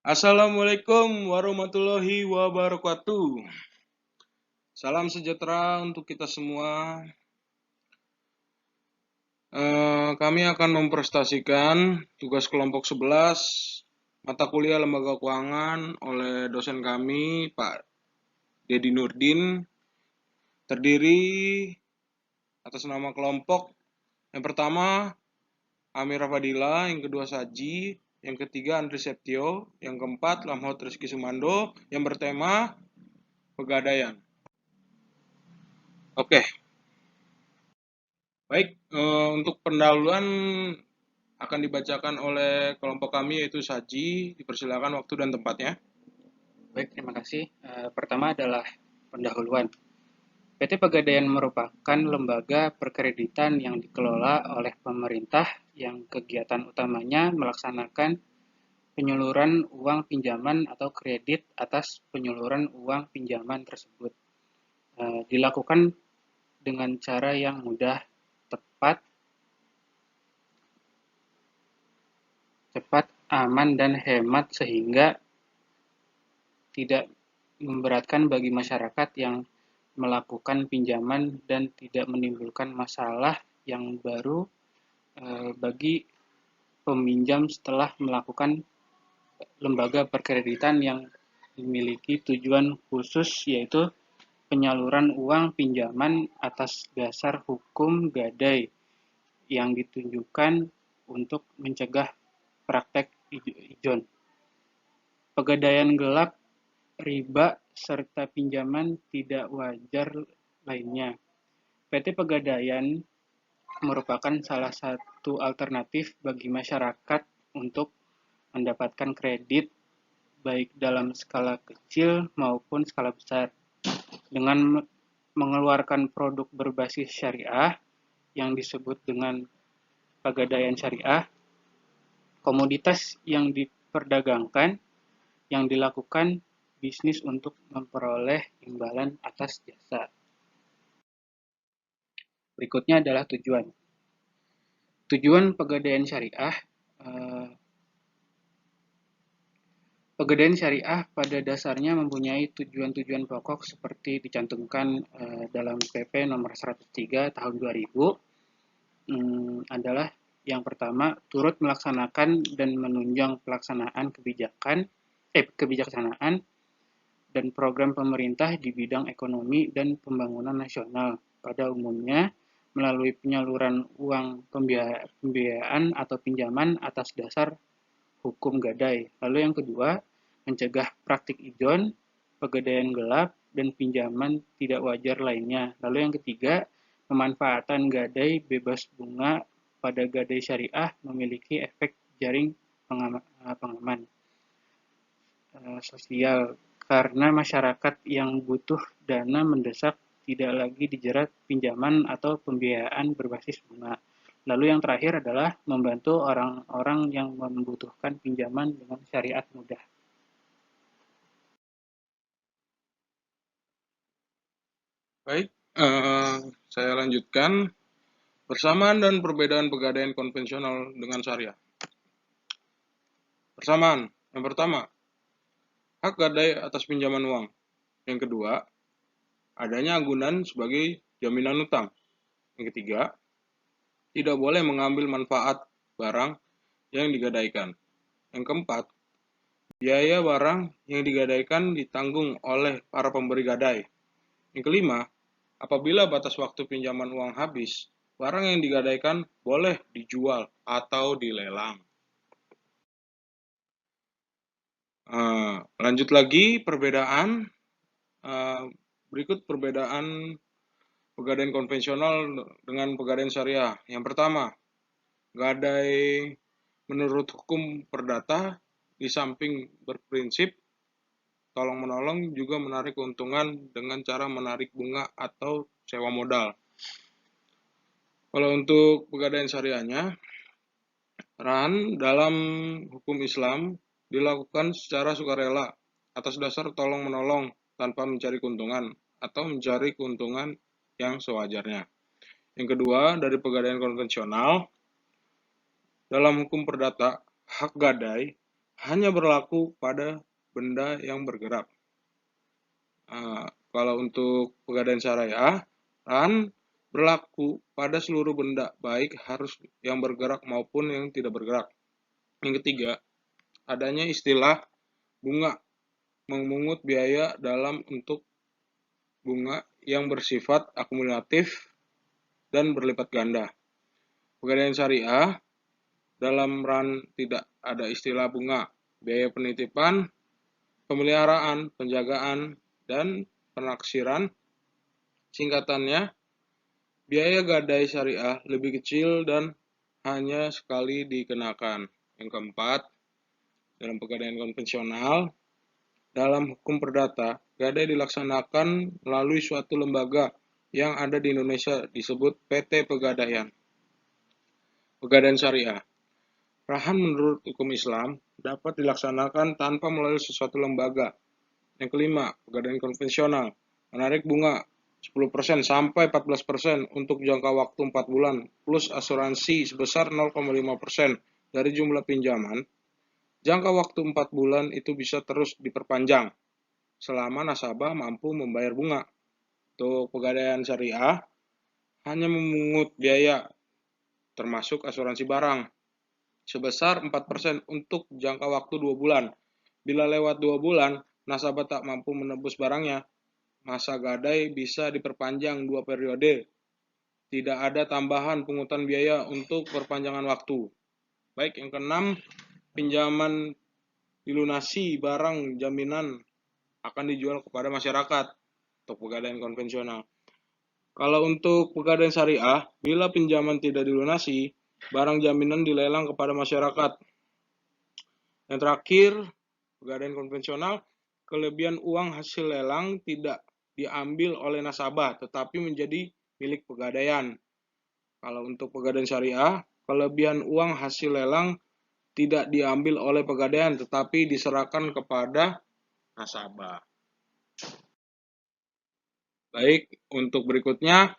Assalamualaikum warahmatullahi wabarakatuh. Salam sejahtera untuk kita semua. Kami akan mempresentasikan tugas kelompok 11 mata kuliah lembaga keuangan oleh dosen kami, Pak Dedi Nurdin, terdiri atas nama kelompok. Yang pertama, Amira Fadila, yang kedua Saji, yang ketiga Andri Septio, yang keempat Lamhot Rizky Sumando, yang bertema Pegadaian. Oke, baik, untuk pendahuluan akan dibacakan oleh kelompok kami yaitu Saji. Dipersilakan waktu dan tempatnya. Baik, terima kasih. Pertama adalah pendahuluan. PT Pegadaian merupakan lembaga perkreditan yang dikelola oleh pemerintah yang kegiatan utamanya melaksanakan penyaluran uang pinjaman atau kredit atas penyaluran uang pinjaman tersebut. Dilakukan dengan cara yang mudah, tepat, cepat, aman, dan hemat sehingga tidak memberatkan bagi masyarakat yang melakukan pinjaman dan tidak menimbulkan masalah yang baru bagi peminjam setelah melakukan lembaga perkreditan yang memiliki tujuan khusus yaitu penyaluran uang pinjaman atas dasar hukum gadai yang ditunjukkan untuk mencegah praktek ijon, pegadaian gelap, riba, serta pinjaman tidak wajar lainnya. PT Pegadaian merupakan salah satu alternatif bagi masyarakat untuk mendapatkan kredit baik dalam skala kecil maupun skala besar. Dengan mengeluarkan produk berbasis syariah yang disebut dengan pegadaian syariah, komoditas yang diperdagangkan yang dilakukan bisnis untuk memperoleh imbalan atas jasa. Berikutnya adalah tujuan. Tujuan pegadaian syariah. Pegadaian syariah pada dasarnya mempunyai tujuan-tujuan pokok seperti dicantumkan dalam PP nomor 103 tahun 2000. Adalah yang pertama, turut melaksanakan dan menunjang pelaksanaan kebijaksanaan dan program pemerintah di bidang ekonomi dan pembangunan nasional pada umumnya melalui penyaluran uang pembiayaan atau pinjaman atas dasar hukum gadai. Lalu yang kedua, mencegah praktik ijon, pegadaian gelap, dan pinjaman tidak wajar lainnya. Lalu yang ketiga, pemanfaatan gadai bebas bunga pada gadai syariah memiliki efek jaring pengaman sosial karena masyarakat yang butuh dana mendesak tidak lagi dijerat pinjaman atau pembiayaan berbasis bunga. Lalu yang terakhir adalah membantu orang-orang yang membutuhkan pinjaman dengan syariat mudah. Baik, saya lanjutkan. Persamaan dan perbedaan pegadaian konvensional dengan syariah. Persamaan. Yang pertama, hak gadai atas pinjaman uang. Yang kedua, adanya agunan sebagai jaminan utang. Yang ketiga, tidak boleh mengambil manfaat barang yang digadaikan. Yang keempat, biaya barang yang digadaikan ditanggung oleh para pemberi gadai. Yang kelima, apabila batas waktu pinjaman uang habis, barang yang digadaikan boleh dijual atau dilelang. Lanjut lagi perbedaan. Berikut perbedaan pegadaian konvensional dengan pegadaian syariah. Yang pertama, gadai menurut hukum perdata di samping berprinsip tolong-menolong juga menarik keuntungan dengan cara menarik bunga atau sewa modal. Kalau untuk pegadaian syariahnya, dalam hukum Islam dilakukan secara sukarela atas dasar tolong-menolong tanpa mencari keuntungan atau mencari keuntungan yang sewajarnya. Yang kedua, dari pegadaian konvensional, dalam hukum perdata, hak gadai hanya berlaku pada benda yang bergerak. Kalau untuk pegadaian syariah, rahan berlaku pada seluruh benda, baik harus yang bergerak maupun yang tidak bergerak. Yang ketiga, adanya istilah bunga, memungut biaya dalam untuk bunga yang bersifat akumulatif dan berlipat ganda. Pegadaian syariah, dalam rahan tidak ada istilah bunga, biaya penitipan, pemeliharaan, penjagaan, dan penaksiran. Singkatannya, biaya gadai syariah lebih kecil dan hanya sekali dikenakan. Yang keempat, dalam pegadaian konvensional, dalam hukum perdata, gadai dilaksanakan melalui suatu lembaga yang ada di Indonesia disebut PT Pegadaian. Pegadaian syariah, rahan menurut hukum Islam dapat dilaksanakan tanpa melalui sesuatu lembaga. Yang kelima, pegadaian konvensional, menarik bunga 10% sampai 14% untuk jangka waktu 4 bulan plus asuransi sebesar 0,5% dari jumlah pinjaman. Jangka waktu 4 bulan itu bisa terus diperpanjang selama nasabah mampu membayar bunga. Untuk pegadaian syariah hanya memungut biaya termasuk asuransi barang sebesar 4% untuk jangka waktu 2 bulan. Bila lewat 2 bulan, nasabah tak mampu menebus barangnya, masa gadai bisa diperpanjang 2 periode. Tidak ada tambahan pungutan biaya untuk perpanjangan waktu. Baik, yang keenam, pinjaman dilunasi barang jaminan akan dijual kepada masyarakat untuk pegadaian konvensional. Kalau untuk pegadaian syariah, bila pinjaman tidak dilunasi, barang jaminan dilelang kepada masyarakat. Yang terakhir, pegadaian konvensional, kelebihan uang hasil lelang tidak diambil oleh nasabah, tetapi menjadi milik pegadaian. Kalau untuk pegadaian syariah, kelebihan uang hasil lelang tidak diambil oleh pegadaian, tetapi diserahkan kepada nasabah. Baik, untuk berikutnya,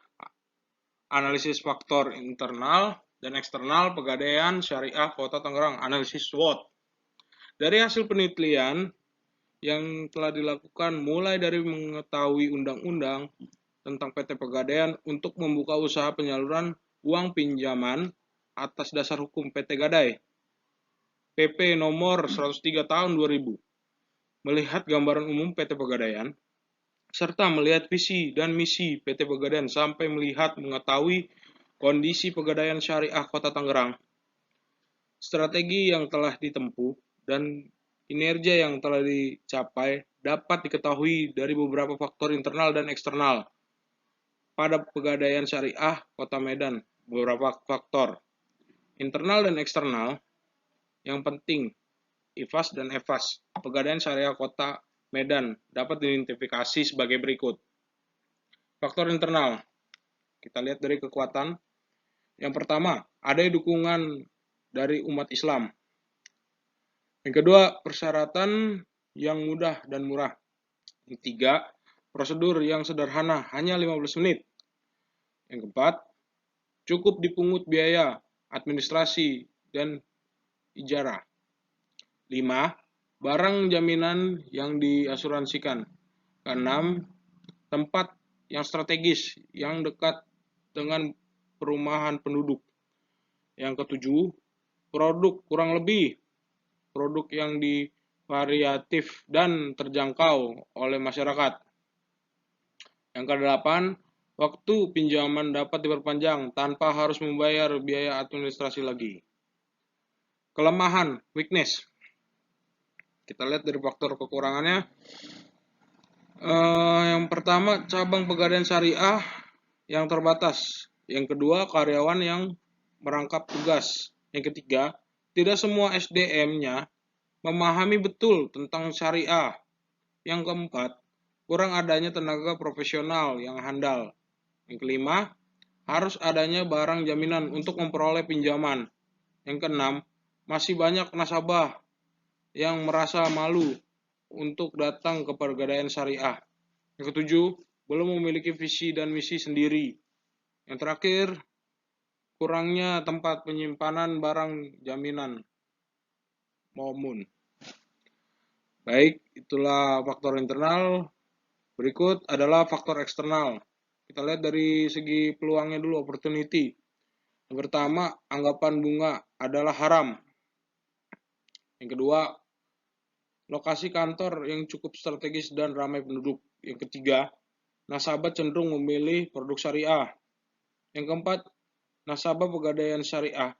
analisis faktor internal dan eksternal pegadaian syariah Kota Tangerang, analisis SWOT. Dari hasil penelitian yang telah dilakukan mulai dari mengetahui undang-undang tentang PT Pegadaian untuk membuka usaha penyaluran uang pinjaman atas dasar hukum PT Gadai, PP nomor 103 tahun 2000, melihat gambaran umum PT Pegadaian, serta melihat visi dan misi PT Pegadaian sampai melihat mengetahui kondisi pegadaian syariah Kota Tangerang, strategi yang telah ditempuh, dan kinerja yang telah dicapai dapat diketahui dari beberapa faktor internal dan eksternal pada pegadaian syariah Kota Medan. Beberapa faktor internal dan eksternal yang penting, IFAS dan EFAS pegadaian syariah Kota Medan dapat diidentifikasi sebagai berikut. Faktor internal, kita lihat dari kekuatan. Yang pertama, ada dukungan dari umat Islam. Yang kedua, persyaratan yang mudah dan murah. Yang ketiga, prosedur yang sederhana, hanya 15 menit. Yang keempat, cukup dipungut biaya administrasi dan ijarah. 5. Barang jaminan yang diasuransikan. Keenam, tempat yang strategis yang dekat dengan perumahan penduduk. Yang ketujuh, produk kurang lebih produk yang variatif dan terjangkau oleh masyarakat. Yang kedelapan, waktu pinjaman dapat diperpanjang tanpa harus membayar biaya administrasi lagi. Kelemahan, weakness. Kita lihat dari faktor kekurangannya. Yang pertama, cabang pegadaian syariah yang terbatas. Yang kedua, karyawan yang merangkap tugas. Yang ketiga, tidak semua SDM-nya memahami betul tentang syariah. Yang keempat, kurang adanya tenaga profesional yang handal. Yang kelima, harus adanya barang jaminan untuk memperoleh pinjaman. Yang keenam, masih banyak nasabah yang merasa malu untuk datang ke pegadaian syariah. Yang ketujuh, belum memiliki visi dan misi sendiri. Yang terakhir, kurangnya tempat penyimpanan barang jaminan. Momun. Baik, itulah faktor internal. Berikut adalah faktor eksternal. Kita lihat dari segi peluangnya dulu, opportunity. Yang pertama, anggapan bunga adalah haram. Yang kedua, lokasi kantor yang cukup strategis dan ramai penduduk. Yang ketiga, nasabah cenderung memilih produk syariah. Yang keempat, nasabah pegadaian syariah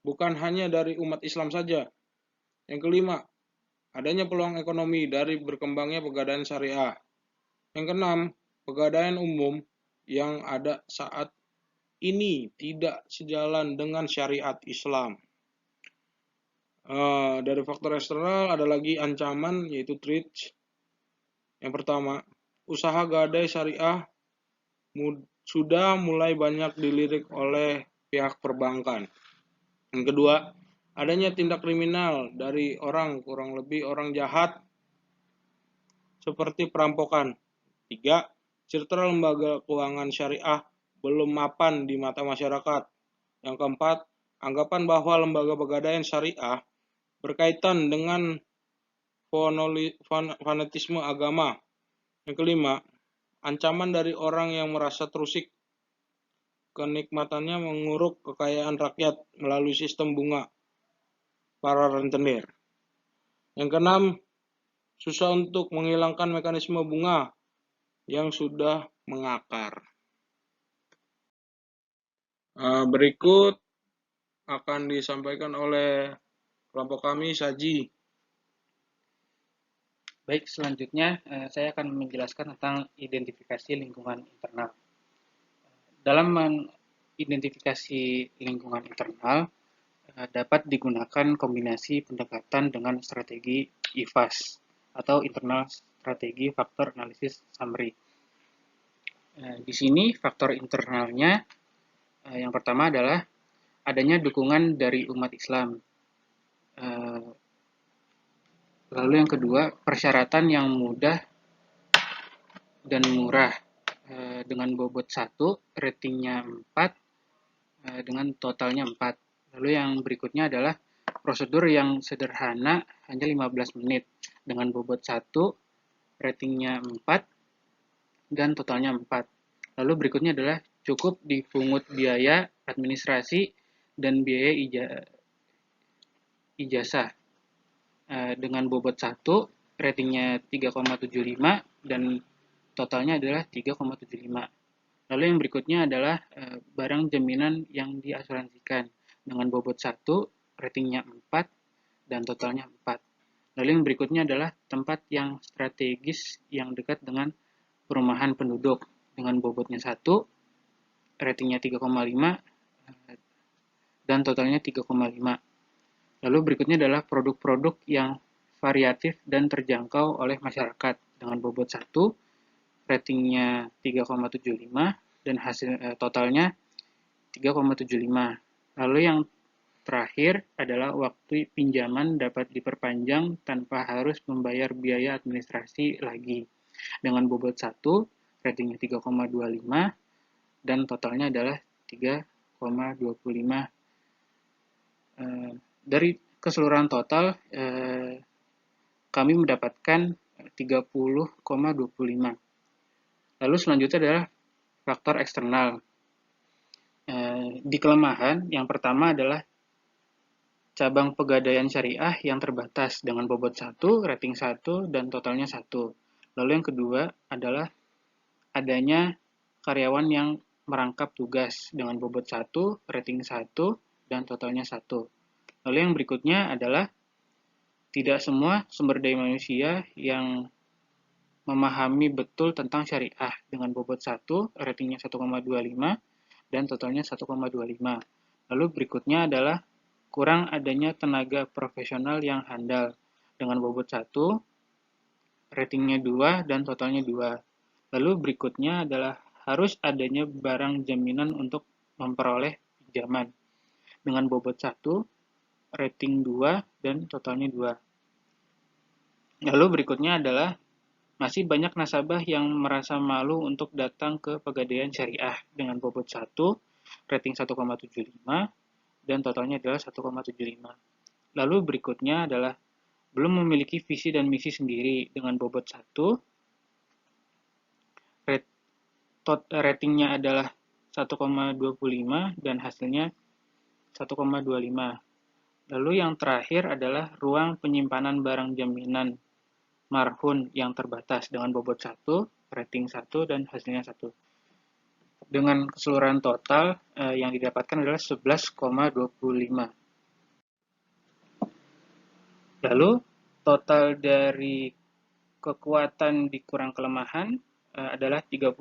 bukan hanya dari umat Islam saja. Yang kelima, adanya peluang ekonomi dari berkembangnya pegadaian syariah. Yang keenam, pegadaian umum yang ada saat ini tidak sejalan dengan syariat Islam. Dari faktor eksternal ada lagi ancaman, yaitu threats. Yang pertama, usaha gadai syariah sudah mulai banyak dilirik oleh pihak perbankan. Yang kedua, adanya tindak kriminal dari kurang lebih orang jahat seperti perampokan. Tiga, citra lembaga keuangan syariah belum mapan di mata masyarakat. Yang keempat, anggapan bahwa lembaga pegadaian syariah berkaitan dengan fanatisme agama. Yang kelima, ancaman dari orang yang merasa terusik kenikmatannya menguruk kekayaan rakyat melalui sistem bunga para rentenir. Yang keenam, susah untuk menghilangkan mekanisme bunga yang sudah mengakar. Berikut akan disampaikan oleh kelompok kami, Saji. Baik, selanjutnya saya akan menjelaskan tentang identifikasi lingkungan internal. Dalam mengidentifikasi lingkungan internal, dapat digunakan kombinasi pendekatan dengan strategi IFAS atau Internal Strategi Factor Analysis Summary. Di sini faktor internalnya yang pertama adalah adanya dukungan dari umat Islam. Lalu yang kedua, persyaratan yang mudah dan murah dengan bobot 1, ratingnya 4, dengan totalnya 4. Lalu yang berikutnya adalah prosedur yang sederhana, hanya 15 menit, dengan bobot 1, ratingnya 4, dan totalnya 4. Lalu berikutnya adalah cukup dipungut biaya administrasi dan biaya ijazah dengan bobot 1, ratingnya 3,75, dan totalnya adalah 3,75. Lalu yang berikutnya adalah barang jaminan yang diasuransikan dengan bobot 1, ratingnya 4, dan totalnya 4. Lalu yang berikutnya adalah tempat yang strategis yang dekat dengan perumahan penduduk dengan bobotnya 1, ratingnya 3,5, dan totalnya 3,5. Lalu berikutnya adalah produk-produk yang variatif dan terjangkau oleh masyarakat dengan bobot 1, ratingnya 3,75, dan hasil totalnya 3,75. Lalu yang terakhir adalah waktu pinjaman dapat diperpanjang tanpa harus membayar biaya administrasi lagi dengan bobot 1, ratingnya 3,25, dan totalnya adalah 3,25. Dari keseluruhan total kami mendapatkan 30,25. Lalu selanjutnya adalah faktor eksternal. Di kelemahan, yang pertama adalah cabang pegadaian syariah yang terbatas dengan bobot 1, rating 1, dan totalnya 1. Lalu yang kedua adalah adanya karyawan yang merangkap tugas dengan bobot 1, rating 1, dan totalnya 1. Lalu yang berikutnya adalah tidak semua sumber daya manusia yang memahami betul tentang syariah dengan bobot 1, ratingnya 1,25, dan totalnya 1,25. Lalu berikutnya adalah kurang adanya tenaga profesional yang handal dengan bobot 1, ratingnya 2, dan totalnya 2. Lalu berikutnya adalah harus adanya barang jaminan untuk memperoleh pinjaman dengan bobot 1, rating 2, dan totalnya 2. Lalu berikutnya adalah masih banyak nasabah yang merasa malu untuk datang ke pegadaian syariah dengan bobot 1, rating 1,75, dan totalnya adalah 1,75. Lalu berikutnya adalah belum memiliki visi dan misi sendiri dengan bobot 1, ratingnya adalah 1,25 dan hasilnya 1,25. Lalu yang terakhir adalah ruang penyimpanan barang jaminan marhun yang terbatas dengan bobot 1, rating 1, dan hasilnya 1. Dengan keseluruhan total yang didapatkan adalah 11,25. Lalu total dari kekuatan dikurang kelemahan adalah 30,25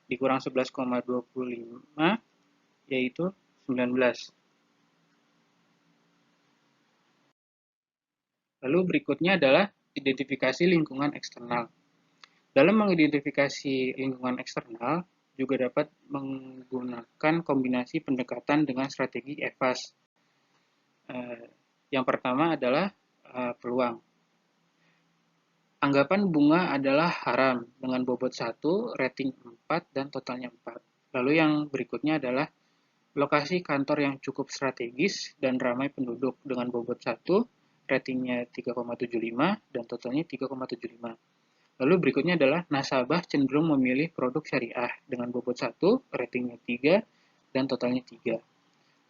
dikurang 11,25 yaitu 19. Lalu berikutnya adalah identifikasi lingkungan eksternal. Dalam mengidentifikasi lingkungan eksternal juga dapat menggunakan kombinasi pendekatan dengan strategi EVAS. Yang pertama adalah peluang. Anggapan bunga adalah haram dengan bobot 1, rating 4, dan totalnya 4. Lalu yang berikutnya adalah lokasi kantor yang cukup strategis dan ramai penduduk dengan bobot 1, ratingnya 3,75, dan totalnya 3,75. Lalu berikutnya adalah nasabah cenderung memilih produk syariah dengan bobot 1, ratingnya 3, dan totalnya 3.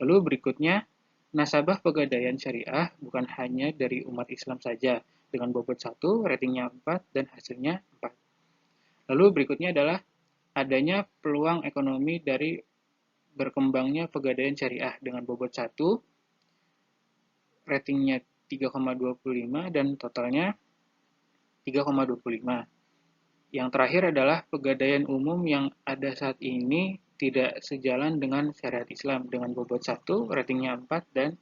Lalu berikutnya, nasabah pegadaian syariah bukan hanya dari umat Islam saja, dengan bobot 1, ratingnya 4, dan hasilnya 4. Lalu berikutnya adalah adanya peluang ekonomi dari berkembangnya pegadaian syariah dengan bobot 1, ratingnya 3,25, dan totalnya 3,25. Yang terakhir adalah pegadaian umum yang ada saat ini tidak sejalan dengan syariat Islam dengan bobot 1, ratingnya 4, dan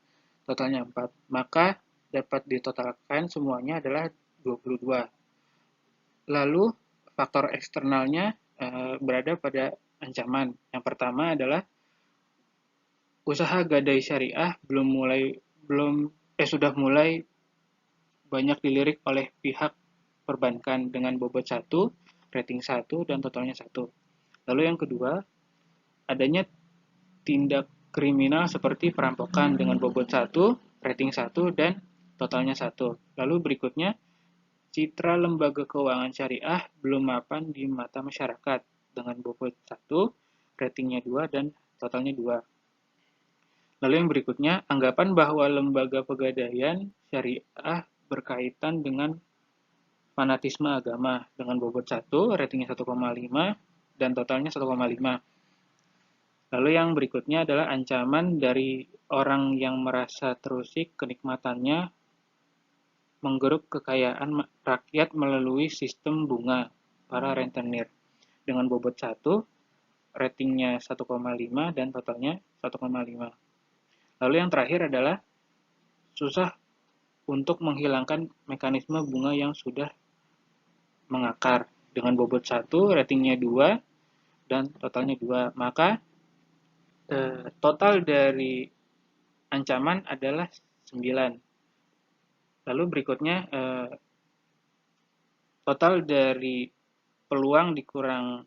totalnya 4. Maka dapat ditotalkan semuanya adalah 22. Lalu faktor eksternalnya berada pada ancaman. Yang pertama adalah usaha gadai syariah sudah mulai banyak dilirik oleh pihak perbankan dengan bobot 1, rating 1, dan totalnya 1. Lalu yang kedua, adanya tindak kriminal seperti perampokan dengan bobot 1, rating 1, dan totalnya 1. Lalu berikutnya, citra lembaga keuangan syariah belum mapan di mata masyarakat dengan bobot 1, ratingnya 2, dan totalnya 2. Lalu yang berikutnya, anggapan bahwa lembaga pegadaian syariah berkaitan dengan fanatisme agama dengan bobot 1, ratingnya 1,5, dan totalnya 1,5. Lalu yang berikutnya adalah ancaman dari orang yang merasa terusik kenikmatannya menggeruk kekayaan rakyat melalui sistem bunga para rentenir dengan bobot 1, ratingnya 1,5, dan totalnya 1,5. Lalu yang terakhir adalah susah untuk menghilangkan mekanisme bunga yang sudah mengakar dengan bobot 1, ratingnya 2, dan totalnya 2. Maka total dari ancaman adalah 9. Lalu berikutnya total dari peluang dikurang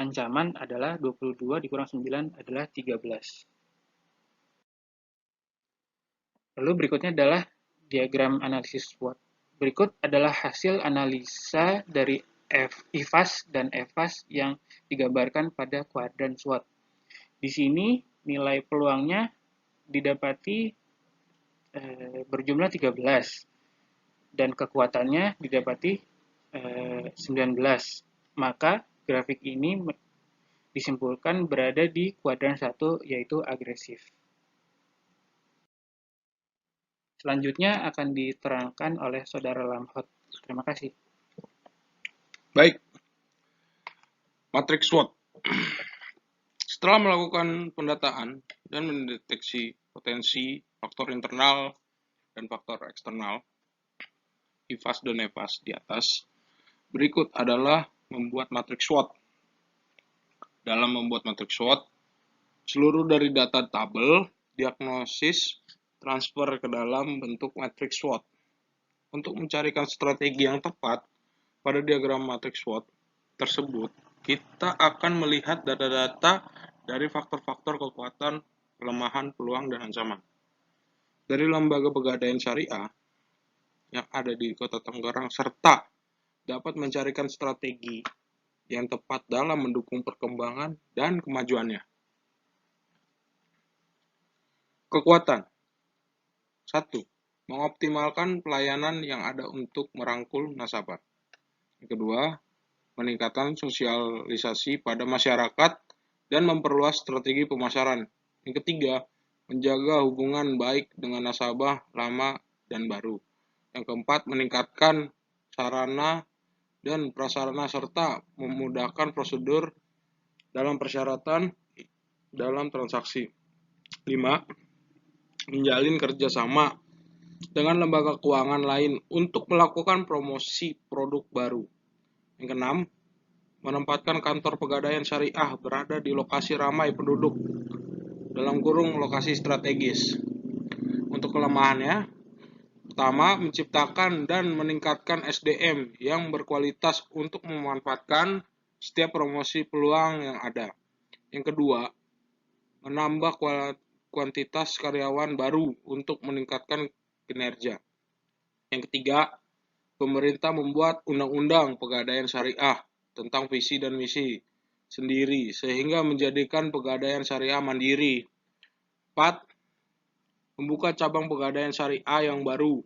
ancaman adalah 22 dikurang 9 adalah 13. Lalu berikutnya adalah diagram analisis SWOT. Berikut adalah hasil analisa dari IFAS dan EVAS yang digambarkan pada kuadran SWOT. Di sini nilai peluangnya didapati berjumlah 13 dan kekuatannya didapati 19. Maka grafik ini disimpulkan berada di kuadran 1 yaitu agresif. Selanjutnya akan diterangkan oleh Saudara Lamhot. Terima kasih. Baik, matriks SWOT. Setelah melakukan pendataan dan mendeteksi potensi faktor internal dan faktor eksternal, IFAS dan EVAS di atas, berikut adalah membuat matriks SWOT. Dalam membuat matriks SWOT, seluruh dari data tabel, diagnosis, transfer ke dalam bentuk matriks SWOT. Untuk mencarikan strategi yang tepat pada diagram matriks SWOT tersebut, kita akan melihat data-data dari faktor-faktor kekuatan, kelemahan, peluang, dan ancaman. Dari lembaga pegadaian syariah, yang ada di Kota Tangerang serta dapat mencarikan strategi yang tepat dalam mendukung perkembangan dan kemajuannya. Kekuatan. 1. Mengoptimalkan pelayanan yang ada untuk merangkul nasabah. Yang kedua, meningkatkan sosialisasi pada masyarakat dan memperluas strategi pemasaran. Yang ketiga, menjaga hubungan baik dengan nasabah lama dan baru. Yang keempat, meningkatkan sarana dan prasarana serta memudahkan prosedur dalam persyaratan dalam transaksi. 5. Menjalin kerjasama dengan lembaga keuangan lain untuk melakukan promosi produk baru. Yang keenam, menempatkan kantor pegadaian syariah berada di lokasi ramai penduduk, dalam kurung lokasi strategis. Untuk kelemahannya, pertama, menciptakan dan meningkatkan SDM yang berkualitas untuk memanfaatkan setiap promosi peluang yang ada. Yang kedua, menambah kuantitas karyawan baru untuk meningkatkan kinerja. Yang ketiga, pemerintah membuat undang-undang pegadaian syariah tentang visi dan misi sendiri sehingga menjadikan pegadaian syariah mandiri. 4. Membuka cabang pegadaian syariah yang baru.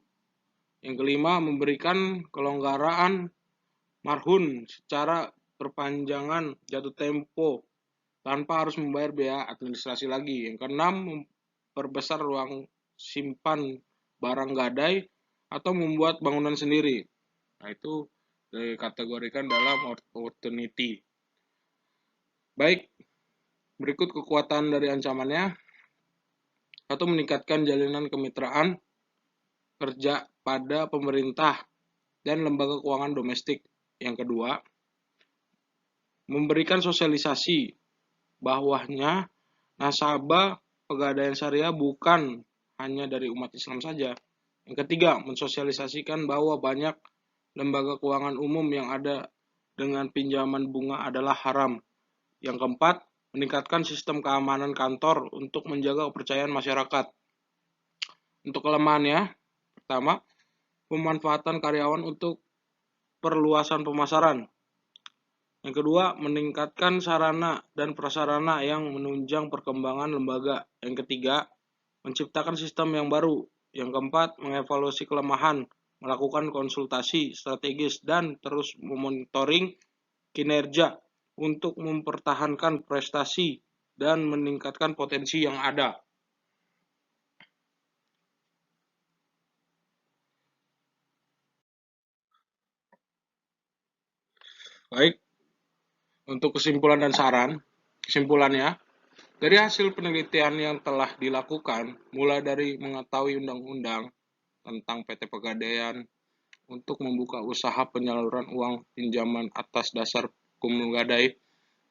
Yang kelima, memberikan kelonggaran marhun secara perpanjangan jatuh tempo tanpa harus membayar biaya administrasi lagi. Yang keenam, memperbesar ruang simpan barang gadai atau membuat bangunan sendiri. Nah, itu dikategorikan dalam opportunity. Baik, berikut kekuatan dari ancamannya. Atau meningkatkan jalinan kemitraan kerja pada pemerintah dan lembaga keuangan domestik. Yang kedua, memberikan sosialisasi bahwasanya nasabah pegadaian syariah bukan hanya dari umat Islam saja. Yang ketiga, mensosialisasikan bahwa banyak lembaga keuangan umum yang ada dengan pinjaman bunga adalah haram. Yang keempat, meningkatkan sistem keamanan kantor untuk menjaga kepercayaan masyarakat. Untuk kelemahannya, pertama, pemanfaatan karyawan untuk perluasan pemasaran. Yang kedua, meningkatkan sarana dan prasarana yang menunjang perkembangan lembaga. Yang ketiga, menciptakan sistem yang baru. Yang keempat, mengevaluasi kelemahan, melakukan konsultasi strategis, dan terus memonitoring kinerja untuk mempertahankan prestasi dan meningkatkan potensi yang ada. Baik, untuk kesimpulan dan saran, kesimpulannya, dari hasil penelitian yang telah dilakukan, mulai dari mengetahui undang-undang tentang PT Pegadaian untuk membuka usaha penyaluran uang pinjaman atas dasar hukum gadai,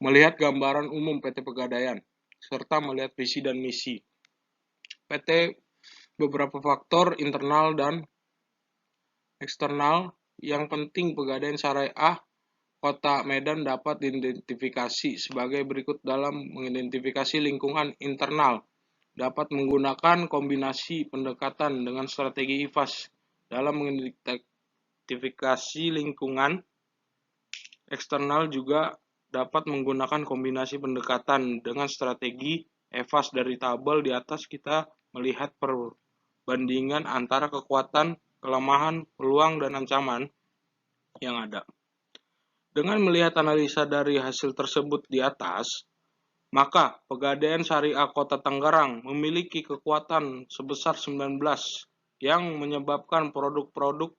melihat gambaran umum PT Pegadaian, serta melihat visi dan misi PT, beberapa faktor internal dan eksternal yang penting Pegadaian Syariah Kota Medan dapat diidentifikasi sebagai berikut. Dalam mengidentifikasi lingkungan internal, dapat menggunakan kombinasi pendekatan dengan strategi IFAS. Dalam mengidentifikasi lingkungan eksternal juga dapat menggunakan kombinasi pendekatan dengan strategi EVAS. Dari tabel di atas kita melihat perbandingan antara kekuatan, kelemahan, peluang, dan ancaman yang ada. Dengan melihat analisa dari hasil tersebut di atas, maka Pegadaian Syariah Kota Tangerang memiliki kekuatan sebesar 19 yang menyebabkan produk-produk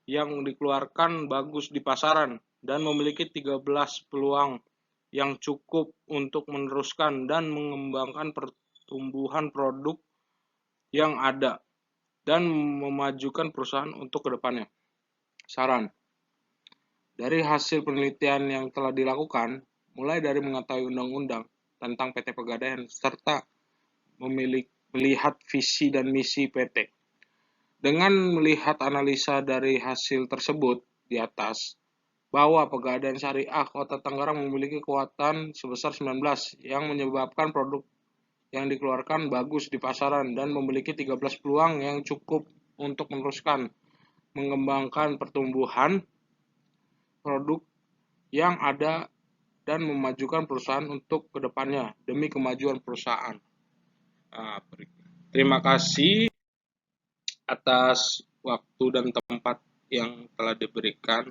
yang dikeluarkan bagus di pasaran dan memiliki 13 peluang yang cukup untuk meneruskan dan mengembangkan pertumbuhan produk yang ada dan memajukan perusahaan untuk kedepannya. Saran. Dari hasil penelitian yang telah dilakukan, mulai dari mengetahui undang-undang tentang PT Pegadaian serta melihat visi dan misi PT. Dengan melihat analisa dari hasil tersebut di atas, bahwa Pegadaian Syariah Kota Tangerang memiliki kekuatan sebesar 19 yang menyebabkan produk yang dikeluarkan bagus di pasaran dan memiliki 13 peluang yang cukup untuk meneruskan mengembangkan pertumbuhan produk yang ada dan memajukan perusahaan untuk kedepannya demi kemajuan perusahaan. Terima kasih atas waktu dan tempat yang telah diberikan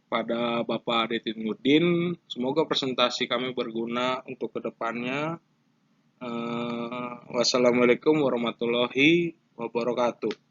pada Bapak Detinuddin. Semoga presentasi kami berguna untuk kedepannya. Wassalamualaikum warahmatullahi wabarakatuh.